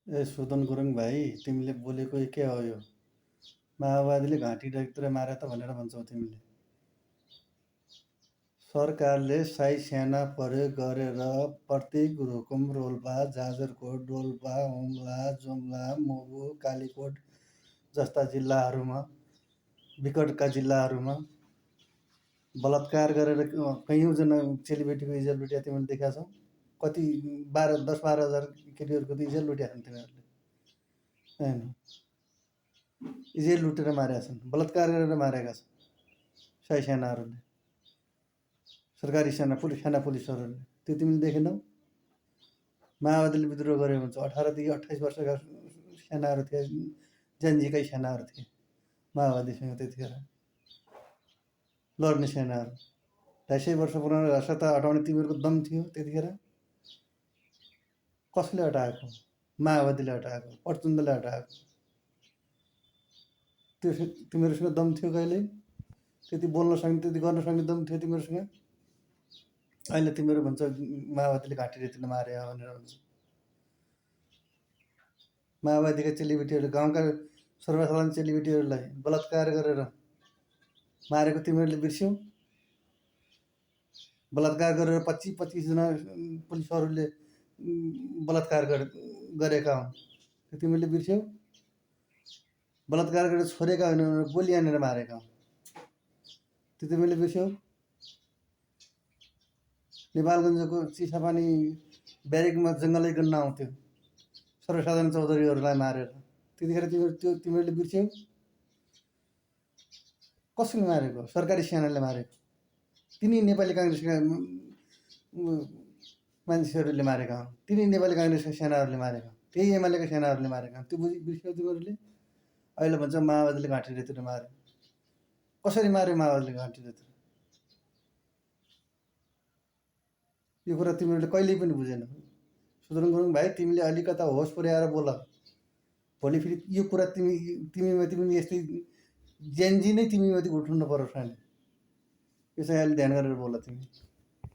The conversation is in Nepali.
सुदन गुरुङ भाइ, तिमीले बोलेको के हो यो? माओवादीले घाँटी डाक्तिर मारे त भनेर भन्छौ तिमीले। सरकारले साई सेना प्रयोग गरेर प्रत्येक रुकुम, रोल्पा, जाजरकोट, डोल्पा, हुम्ला, जुम्ला, मुगु, कालीकोट जस्ता जिल्लाहरूमा, विकटका जिल्लाहरूमा बलात्कार गरेर कैयौँजना चेलीबेटीको इज्जत लुट्या तिमीले देखेका छौ? कति 10-12 हजार केटीहरूको त इज्जत लुट्या छन् तिनीहरूले, हैन? इज्जत लुटेर मारेका छन्, बलात्कार गरेर मारेका छन् साई सेनाहरूले, सरकारी सेना पुलिसहरूले। त्यो तिमीले देखेनौ? माओवादीले विद्रोह गरे भन्छ 18 देखि 28 वर्षका सेनाहरू थिए, जेनजीकै सेनाहरू थिए माओवादीसँग त्यतिखेर लड्ने सेनाहरू। 250 वर्ष पुरानो राष्ट्रता हटाउने तिमीहरूको दम थियो त्यतिखेर? कसले हटाएको? माओवादीले हटाएको, प्रचण्डले हटाएको। त्यो तिमीहरूसँग दम थियो कहिले? त्यति बोल्न सक्ने, त्यति गर्न सक्ने दम थियो तिमीहरूसँग? अहिले तिमीहरू भन्छ माओवादीले घाँटी रेतीले मारे भनेर भन्छ। माओवादीका चेलीबेटीहरूले, गाउँका सर्वसाधारण चेलीबेटीहरूलाई बलात्कार गरेर मारेको तिमीहरूले बिर्स्यौ? बलात्कार गरेर 25 जना पुलिसहरूले बलात्कार गरेका हुन्, त्यो तिमीहरूले बिर्स्यौ? बलात्कार गरेर छोडेका होइन, गोली हानेर मारेका हुन्, त्यो तिमीहरूले बिर्स्यौ? नेपालगञ्जको चिसापानी ब्यारेकमा जङ्गलै गन्न आउँथ्यो सर्वसाधारण चौधरीहरूलाई मारेर, त्यतिखेर तिमीहरूले बिर्स्यौ? कसले मारेको? सरकारी सेनाले मारेको। तिनी नेपाली काङ्ग्रेसका मान्छेहरूले मारेका हुन्, तिनी नेपाली काङ्ग्रेसका सेनाहरूले मारेका हुन्, त्यही एमालेका सेनाहरूले मारेका हुन्। त्यो बिर्स्यौ तिमीहरूले? अहिले भन्छ माओवादीले घाँटी रेतीले मार्यो। कसरी मार्यो माओवादीले घाँटी रेतीले? यो कुरा तिमीहरूले कहिल्यै पनि बुझेनौ। सुदन गुरुङ भाइ, तिमीले अलिकता होस पुर्याएर बोल। भोलि फेरि यो कुरा तिमीमाथि पनि यस्तै जेनजी नै तिमीमाथि उठ्नु पर्छ नि। यो चाहिँ अलि ध्यान गरेर बोल तिमी।